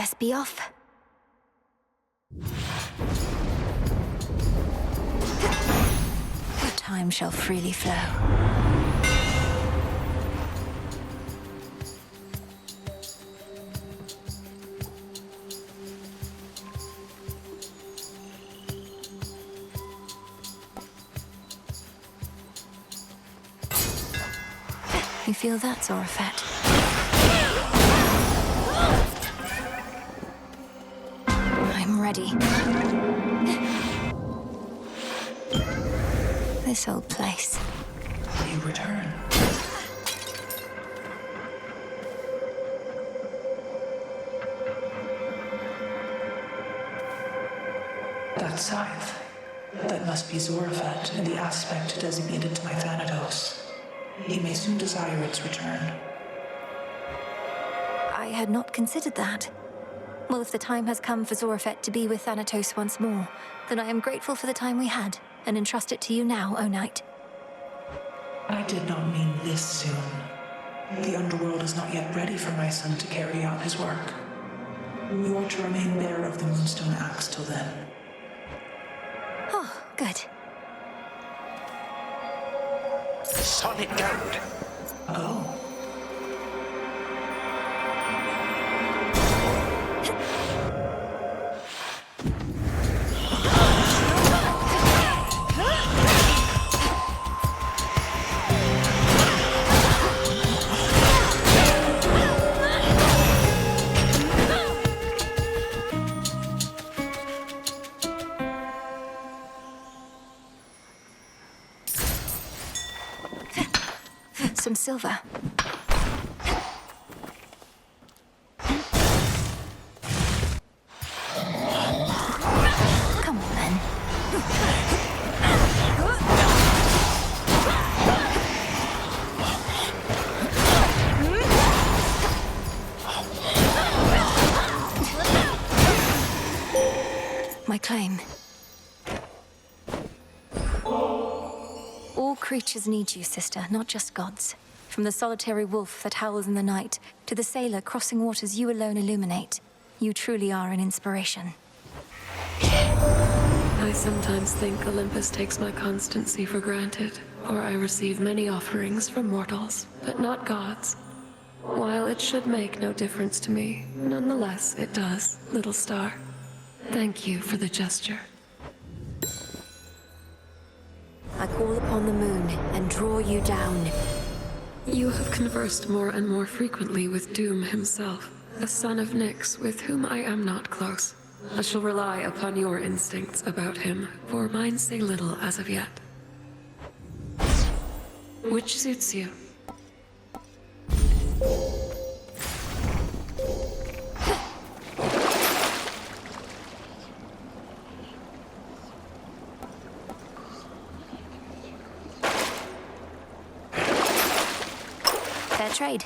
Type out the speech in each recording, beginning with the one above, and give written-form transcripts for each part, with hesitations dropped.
best be off. Time shall freely flow. You feel that, Zorafet? I'm ready. This old place. You return. That scythe. That must be Zorafet and the aspect designated to my Thanatos. He may soon desire its return. I had not considered that. Well, if the time has come for Zorafet to be with Thanatos once more, then I am grateful for the time we had, and entrust it to you now, O Knight. I did not mean this soon. The underworld is not yet ready for my son to carry out his work. You are to remain bearer of the Moonstone Axe till then. Oh, good. Solid gold. Oh. Some silver. Come on, then. My claim. All creatures need you, sister, not just gods. From the solitary wolf that howls in the night, to the sailor crossing waters you alone illuminate. You truly are an inspiration. I sometimes think Olympus takes my constancy for granted, or I receive many offerings from mortals, but not gods. While it should make no difference to me, nonetheless it does, little star. Thank you for the gesture. I call upon the moon and draw you down. You have conversed more and more frequently with Doom himself, a son of Nyx with whom I am not close. I shall rely upon your instincts about him, for mine say little as of yet. Which suits you? Fair trade.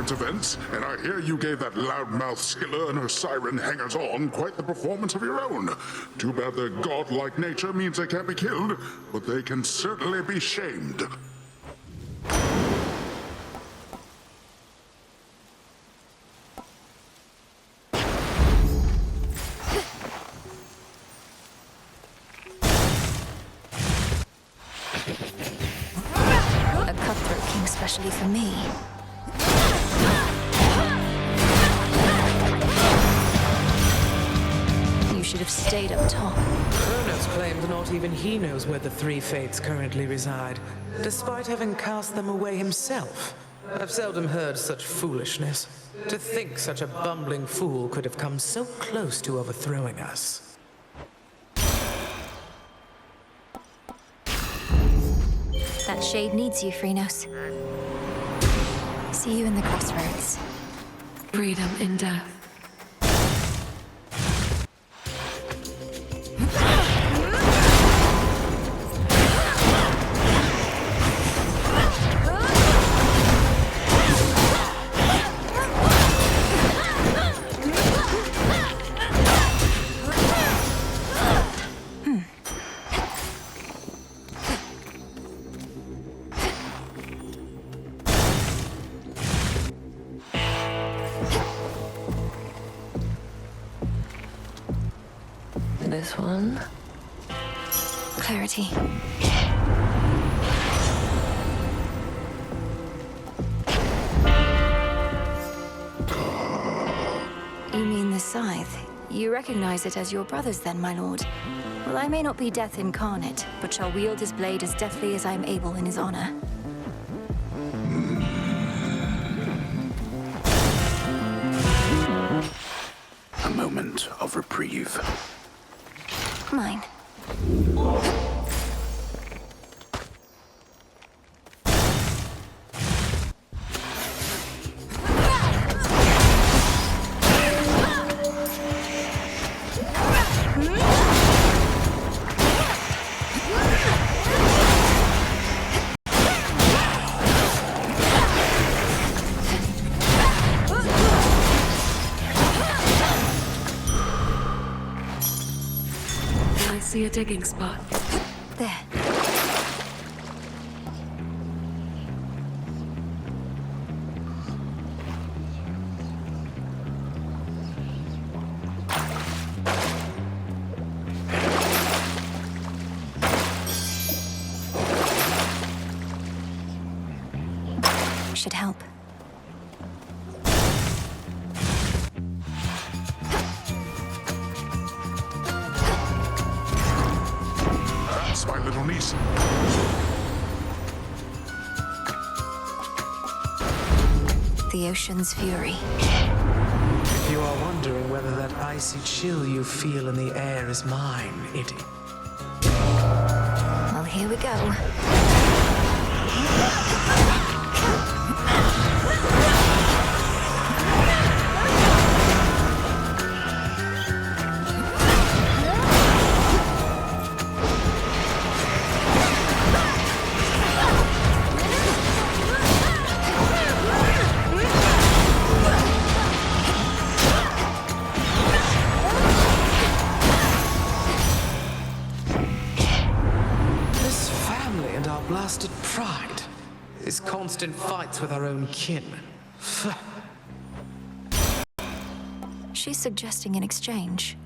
Events, and I hear you gave that loudmouth Scylla and her siren hangers-on quite the performance of your own. Too bad their godlike nature means they can't be killed, but they can certainly be shamed. A cutthroat king specially for me. You should have stayed up top. Chronos claimed not even he knows where the three fates currently reside, despite having cast them away himself. I've seldom heard such foolishness. To think such a bumbling fool could have come so close to overthrowing us. That shade needs you, Chronos. See you in the Crossroads. Freedom in death. This one? Clarity. You mean the scythe? You recognize it as your brother's then, my lord? Well, I may not be death incarnate, but shall wield his blade as deftly as I am able in his honor. A moment of reprieve. Mine. I see a digging spot. There. Should help. That's my little niece. The ocean's fury. If you are wondering whether that icy chill you feel in the air is mine, it... Well, here we go. This family and our blasted pride. These constant fights with our own kin. She's suggesting an exchange.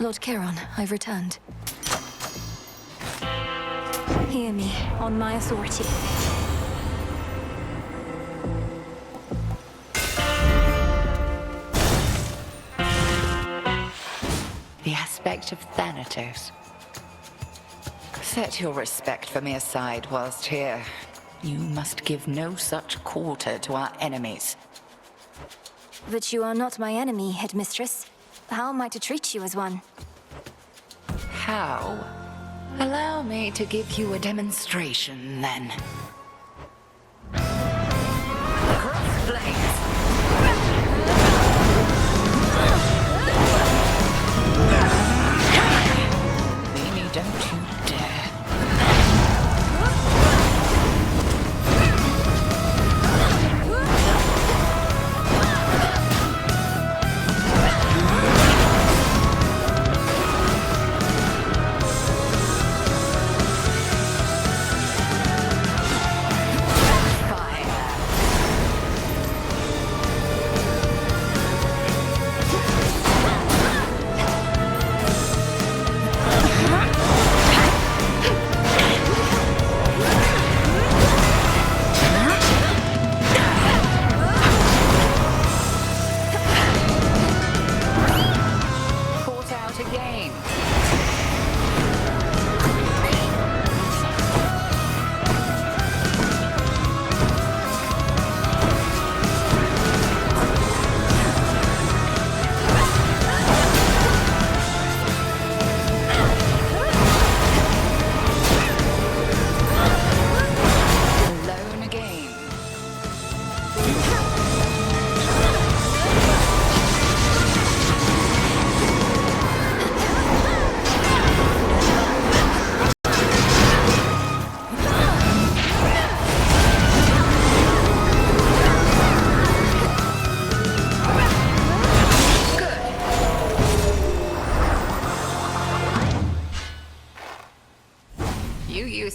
Lord Charon, I've returned. Hear me, on my authority. The aspect of Thanatos. Set your respect for me aside whilst here. You must give no such quarter to our enemies. But you are not my enemy, headmistress. How am I to treat you as one? How? Allow me to give you a demonstration, then. Crossblades! Mimi, don't you dare.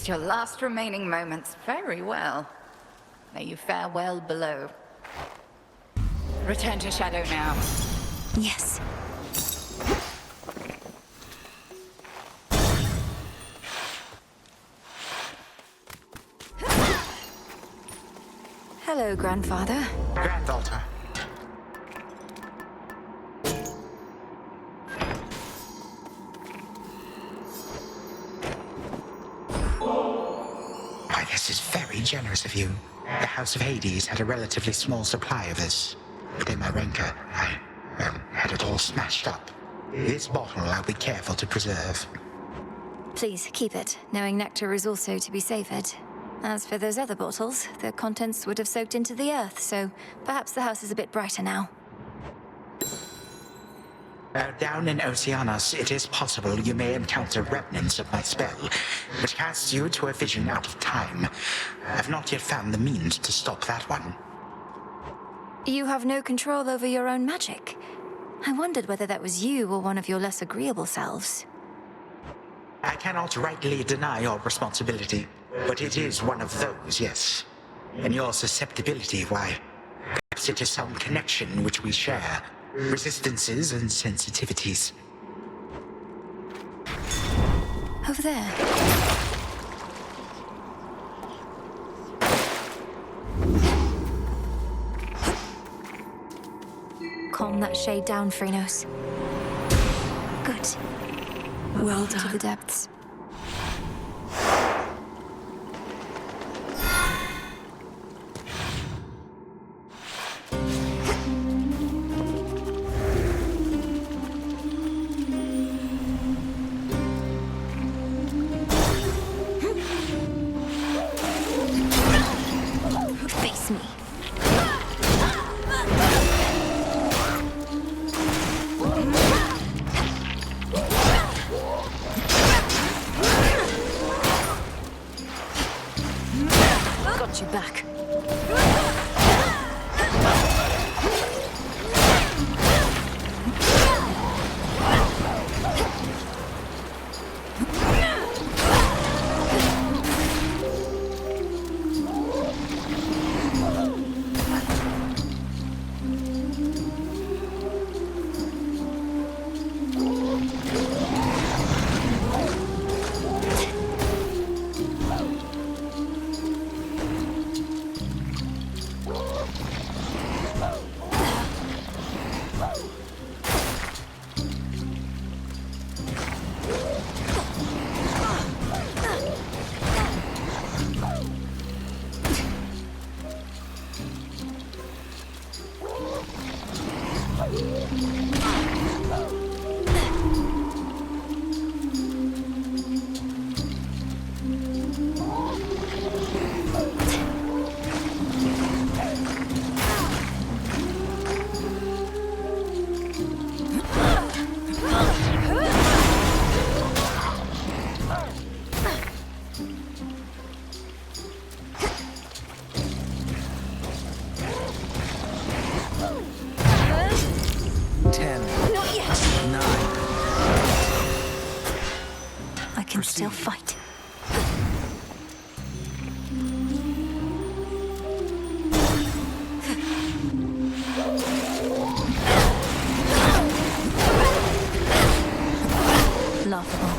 used your last remaining moments very well. May you fare well below. Return to Shadow now. Yes. Hello, Grandfather. Granddaughter. Why, this is very generous of you. The House of Hades had a relatively small supply of this. But in my rancor, I had it all smashed up. This bottle I'll be careful to preserve. Please, keep it, knowing nectar is also to be savored. As for those other bottles, the contents would have soaked into the earth, so perhaps the house is a bit brighter now. Down in Oceanus, it is possible you may encounter remnants of my spell, which casts you to a vision out of time. I've not yet found the means to stop that one. You have no control over your own magic. I wondered whether that was you or one of your less agreeable selves. I cannot rightly deny your responsibility, but it is one of those, yes. And your susceptibility, why, perhaps it is some connection which we share. Resistances and sensitivities. Over there. Calm that shade down, Chronos. Good. Well To the done. depths. Face me. Got you back. Still fight. Laughable.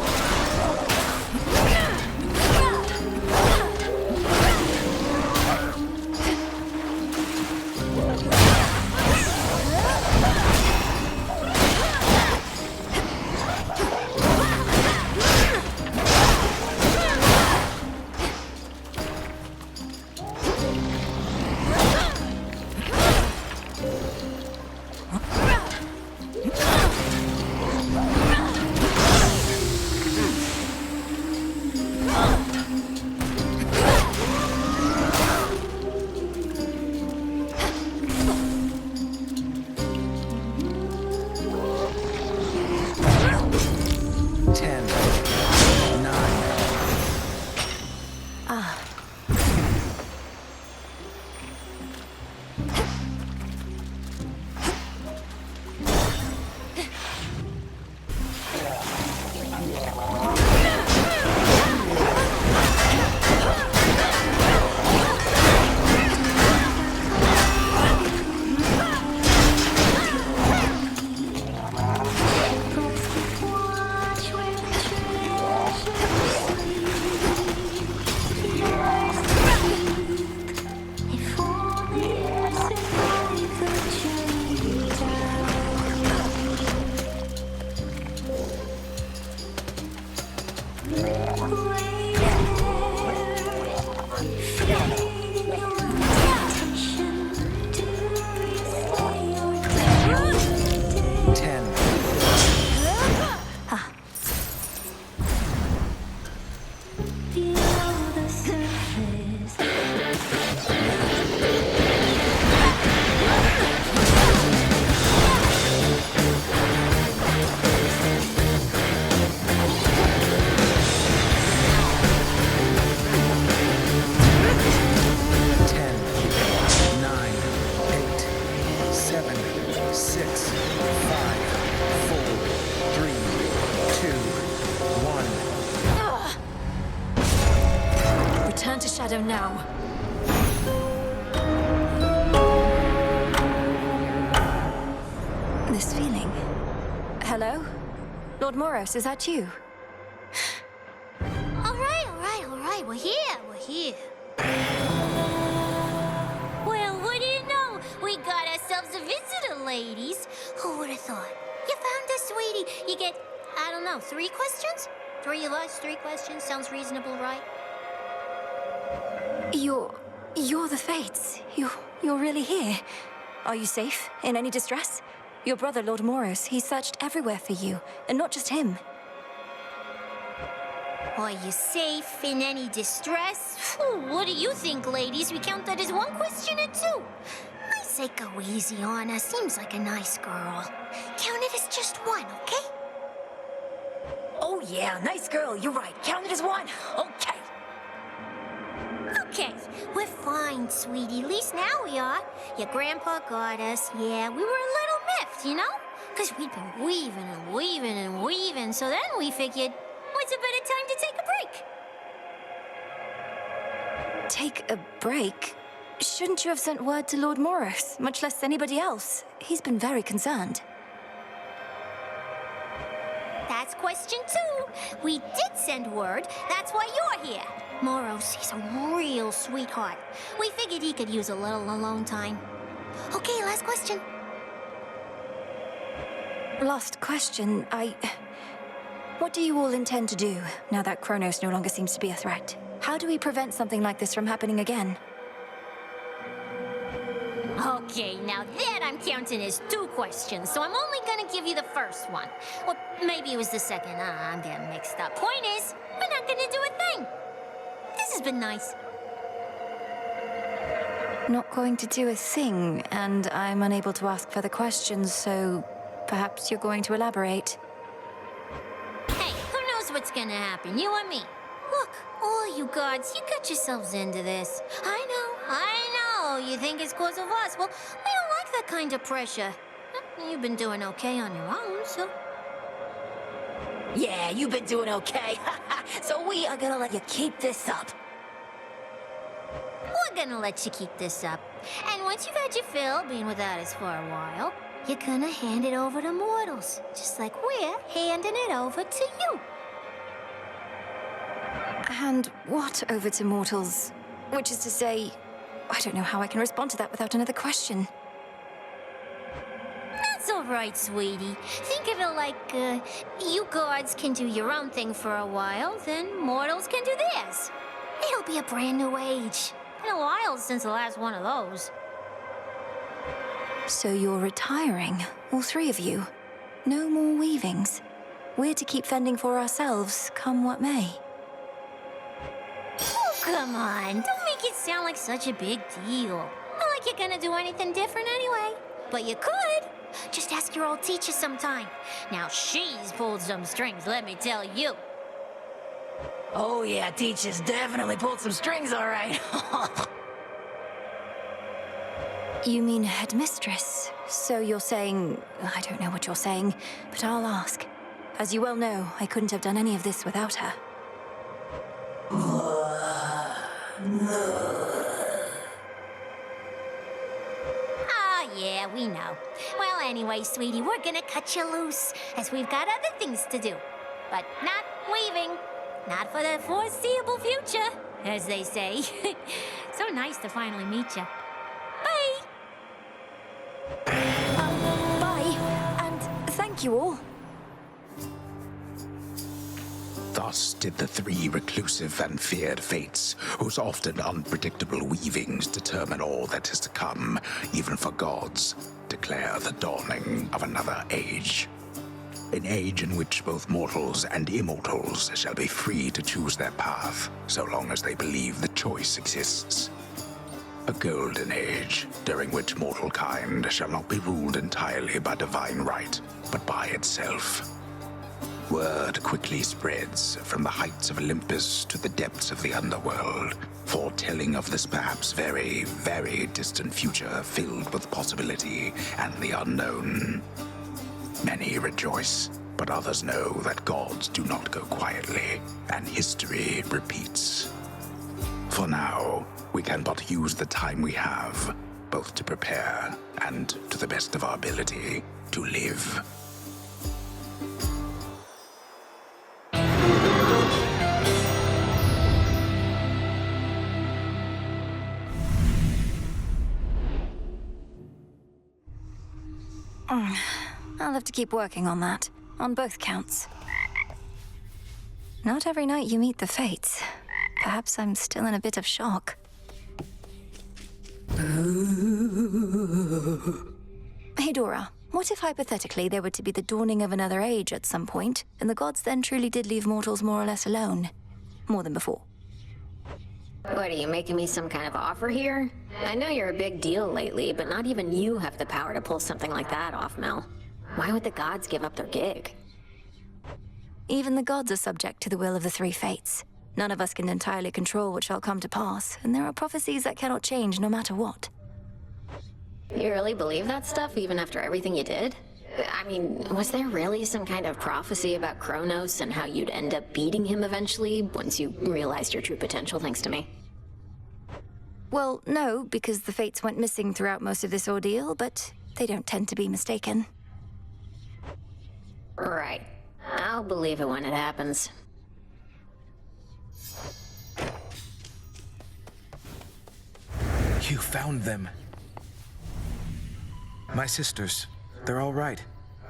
6, 5, 4, 3, 2, 1. Return to Shadow now. This feeling. Hello? Lord Moros, is that you? All right. We're here. Well, what do you know? We got ourselves a visitor, ladies. Who would have thought? You found us, sweetie. You get, I don't know, 3 questions? 3 of us, 3 questions. Sounds reasonable, right? You're the Fates. You're really here. Are you safe? In any distress? Your brother, Lord Moros, he searched everywhere for you, and not just him. Are you safe in any distress? Phew, what do you think, ladies? We count that as 1 question or 2? I say go easy on her. Seems like a nice girl. Count it as just 1, okay? Oh yeah, nice girl, you're right. Count it as 1. Okay. Okay, we're fine, sweetie. At least now we are. Your grandpa got us. Yeah, we were a little miffed, you know? Because we'd been weaving. So then we figured, what's a better time to take a break? Take a break? Shouldn't you have sent word to Lord Moros, much less anybody else? He's been very concerned. That's question 2. We did send word. That's why you're here. Moros, he's a real sweetheart. We figured he could use a little alone time. Okay, last question. Last question, What do you all intend to do, now that Chronos no longer seems to be a threat? How do we prevent something like this from happening again? Okay, now that I'm counting as 2 questions, so I'm only gonna give you the first one. Well, maybe it was the second. I'm getting mixed up. Point is, we're not gonna do a thing. This has been nice. Not going to do a thing, and I'm unable to ask further questions, so perhaps you're going to elaborate. Hey, who knows what's gonna happen, you or me? Look, all you gods, you got yourselves into this. I know. You think it's cause of us. Well, we don't like that kind of pressure. You've been doing okay on your own, so... Yeah, you've been doing okay. So we are gonna let you keep this up. We're gonna let you keep this up. And once you've had your fill, being without us for a while, you're gonna hand it over to mortals. Just like we're handing it over to you. And what over to mortals? Which is to say, I don't know how I can respond to that without another question. That's all right, sweetie. Think of it like, you gods can do your own thing for a while, then mortals can do theirs. It'll be a brand new age. Been a while since the last one of those. So you're retiring, all 3 of you. No more weavings. We're to keep fending for ourselves, come what may. Oh, come on. Don't make it sound like such a big deal. Not like you're gonna do anything different anyway. But you could. Just ask your old teacher sometime. Now, she's pulled some strings, let me tell you. Oh yeah, teacher's definitely pulled some strings, all right. You mean headmistress? So you're saying... I don't know what you're saying, but I'll ask. As you well know, I couldn't have done any of this without her. Yeah, we know. Well, anyway, sweetie, we're gonna cut you loose, as we've got other things to do. But not weaving. Not for the foreseeable future, as they say. So nice to finally meet you. Bye! Bye, and thank you all. Thus did the 3 reclusive and feared fates, whose often unpredictable weavings determine all that is to come, even for gods, declare the dawning of another age. An age in which both mortals and immortals shall be free to choose their path, so long as they believe the choice exists. A golden age, during which mortal kind shall not be ruled entirely by divine right, but by itself. Word quickly spreads from the heights of Olympus to the depths of the underworld, foretelling of this perhaps very, very distant future filled with possibility and the unknown. Many rejoice, but others know that gods do not go quietly, and history repeats. For now, we can but use the time we have, both to prepare and, to the best of our ability, to live. I'll have to keep working on that, on both counts. Not every night you meet the fates. Perhaps I'm still in a bit of shock. Hey, Dora, what if hypothetically there were to be the dawning of another age at some point, and the gods then truly did leave mortals more or less alone? More than before. What, are you making me some kind of offer here? I know you're a big deal lately, but not even you have the power to pull something like that off, Mel. Why would the gods give up their gig? Even the gods are subject to the will of the three fates. None of us can entirely control what shall come to pass, and there are prophecies that cannot change no matter what. You really believe that stuff, even after everything you did? I mean, was there really some kind of prophecy about Chronos and how you'd end up beating him eventually, once you realized your true potential thanks to me? Well, no, because the fates went missing throughout most of this ordeal, but they don't tend to be mistaken. Right. I'll believe it when it happens. You found them. My sisters. They're all right.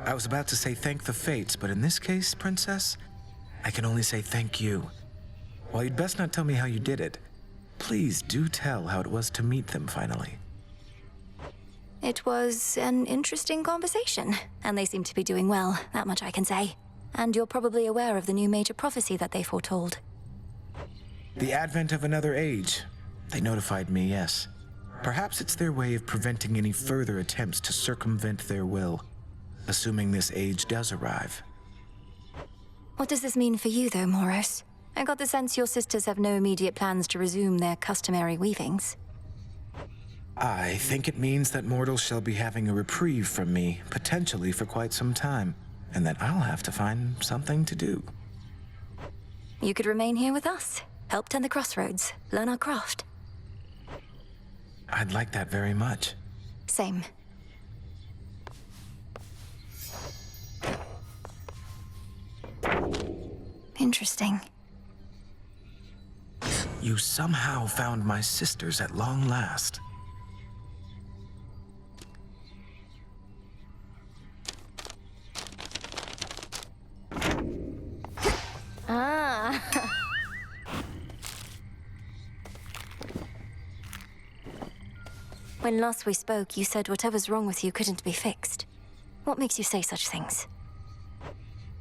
I was about to say thank the fates, but in this case, Princess, I can only say thank you. While you'd best not tell me how you did it, please do tell how it was to meet them finally. It was an interesting conversation, and they seem to be doing well, that much I can say. And you're probably aware of the new major prophecy that they foretold. The advent of another age. They notified me, yes. Perhaps it's their way of preventing any further attempts to circumvent their will, assuming this age does arrive. What does this mean for you, though, Moros? I got the sense your sisters have no immediate plans to resume their customary weavings. I think it means that mortals shall be having a reprieve from me, potentially for quite some time, and that I'll have to find something to do. You could remain here with us, help tend the Crossroads, learn our craft. I'd like that very much. Same. Interesting. You somehow found my sisters at long last. Ah. When last we spoke, you said whatever's wrong with you couldn't be fixed. What makes you say such things?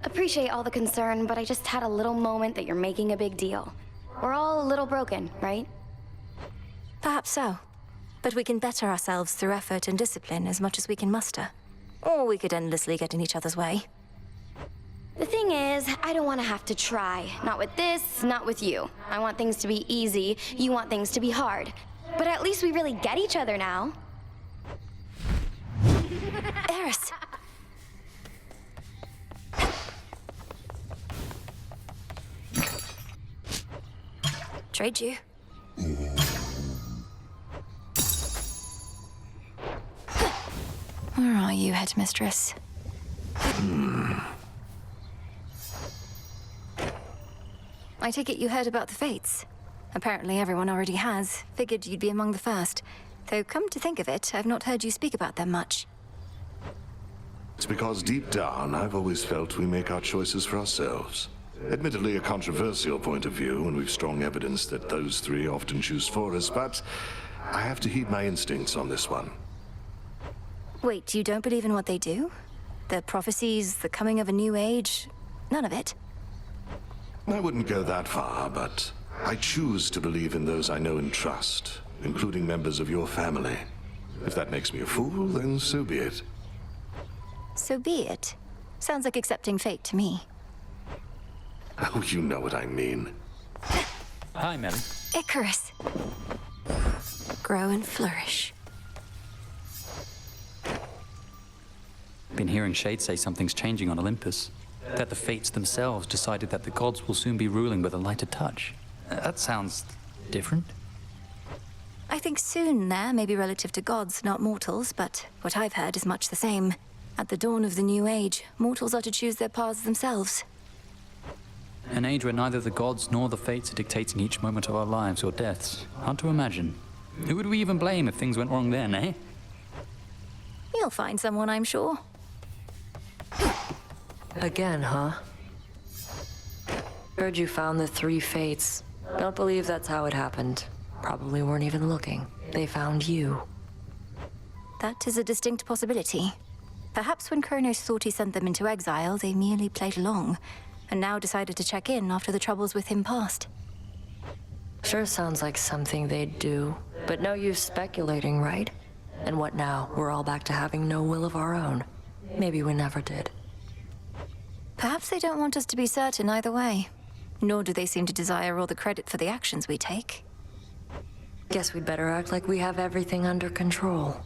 Appreciate all the concern, but I just had a little moment that you're making a big deal. We're all a little broken, right? Perhaps so. But we can better ourselves through effort and discipline as much as we can muster. Or we could endlessly get in each other's way. The thing is, I don't want to have to try. Not with this, not with you. I want things to be easy, you want things to be hard. But at least we really get each other now. Eris! Trade you. Where are you, Headmistress? I take it you heard about the fates. Apparently everyone already has. Figured you'd be among the first. Though come to think of it, I've not heard you speak about them much. It's because deep down, I've always felt we make our choices for ourselves. Admittedly a controversial point of view, and we've strong evidence that those three often choose for us, but I have to heed my instincts on this one. Wait, you don't believe in what they do? The prophecies, the coming of a new age? None of it? I wouldn't go that far, but I choose to believe in those I know and trust, including members of your family. If that makes me a fool, then so be it. So be it. Sounds like accepting fate to me. Oh, you know what I mean. Hi, Melly. Icarus. Grow and flourish. Been hearing Shade say something's changing on Olympus. That the Fates themselves decided that the gods will soon be ruling with a lighter touch. That sounds different. I think soon there may be relative to gods, not mortals, but what I've heard is much the same. At the dawn of the new age, mortals are to choose their paths themselves. An age where neither the gods nor the Fates are dictating each moment of our lives or deaths. Hard to imagine. Who would we even blame if things went wrong then, eh? You'll find someone, I'm sure. Again, huh? Heard you found the three fates. Don't believe that's how it happened. Probably weren't even looking. They found you. That is a distinct possibility. Perhaps when Chronos thought he sent them into exile, they merely played along, and now decided to check in after the troubles with him passed. Sure sounds like something they'd do, but no use speculating, right? And what now? We're all back to having no will of our own. Maybe we never did. Perhaps they don't want us to be certain either way. Nor do they seem to desire all the credit for the actions we take. Guess we'd better act like we have everything under control.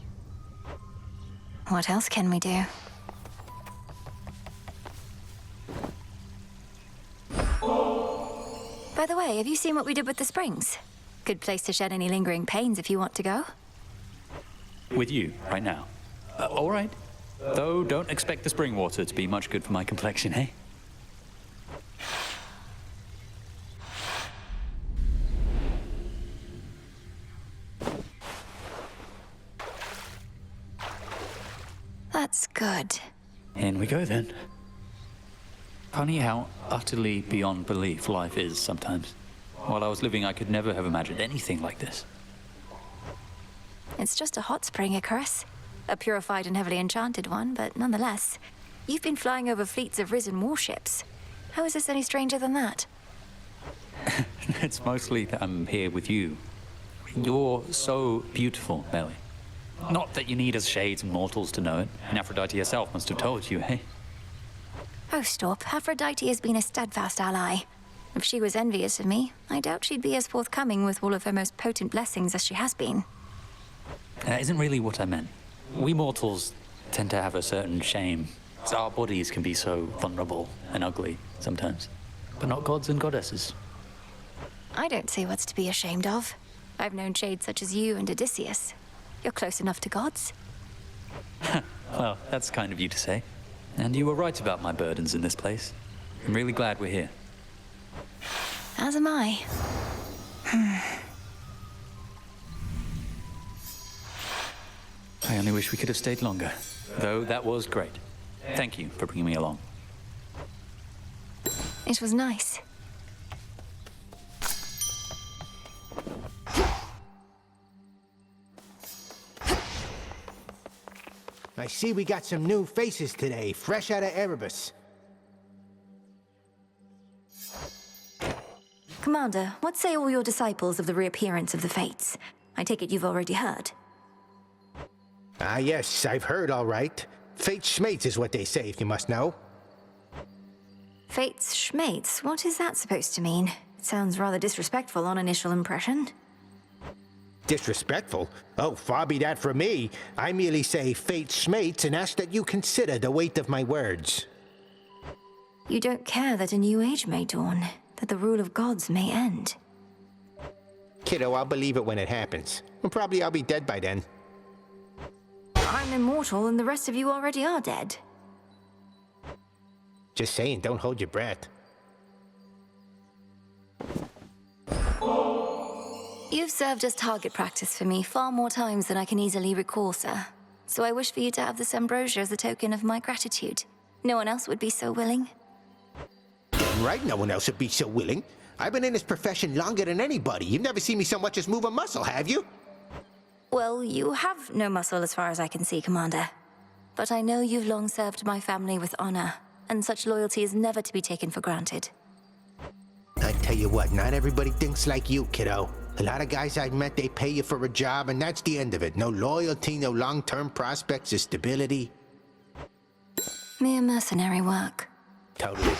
What else can we do? By the way, have you seen what we did with the springs? Good place to shed any lingering pains if you want to go. With you, right now. All right. Though, don't expect the spring water to be much good for my complexion, eh? That's good. In we go, then. Funny how utterly beyond belief life is sometimes. While I was living, I could never have imagined anything like this. It's just a hot spring, Icarus. A purified and heavily enchanted one, but nonetheless. You've been flying over fleets of risen warships. How is this any stranger than that? It's mostly that I'm here with you. You're so beautiful, Melly. Not that you need us shades and mortals to know it. And Aphrodite herself must have told you, eh? Oh, stop. Aphrodite has been a steadfast ally. If she was envious of me, I doubt she'd be as forthcoming with all of her most potent blessings as she has been. That isn't really what I meant. We mortals tend to have a certain shame. Our bodies can be so vulnerable and ugly sometimes. But not gods and goddesses. I don't see what's to be ashamed of. I've known shades such as you and Odysseus. You're close enough to gods. Well, that's kind of you to say. And you were right about my burdens in this place. I'm really glad we're here. As am I. I only wish we could have stayed longer. Though that was great. Thank you for bringing me along. It was nice. I see we got some new faces today, fresh out of Erebus. Commander, what say all your disciples of the reappearance of the Fates? I take it you've already heard. Ah, yes, I've heard all right. Fates schmates is what they say, if you must know. Fates schmates? What is that supposed to mean? It sounds rather disrespectful on initial impression. Disrespectful? Oh, far be that from me. I merely say fates schmates and ask that you consider the weight of my words. You don't care that a new age may dawn, that the rule of gods may end. Kiddo, I'll believe it when it happens. And probably I'll be dead by then. I'm immortal and the rest of you already are dead. Just saying, don't hold your breath. You've served as target practice for me far more times than I can easily recall, sir. So I wish for you to have this ambrosia as a token of my gratitude. No one else would be so willing. Right, no one else would be so willing. I've been in this profession longer than anybody. You've never seen me so much as move a muscle, have you? Well, you have no muscle as far as I can see, Commander. But I know you've long served my family with honor, and such loyalty is never to be taken for granted. I tell you what, not everybody thinks like you, kiddo. A lot of guys I've met, they pay you for a job, and that's the end of it. No loyalty, no long-term prospects or stability. Mere mercenary work. Totally.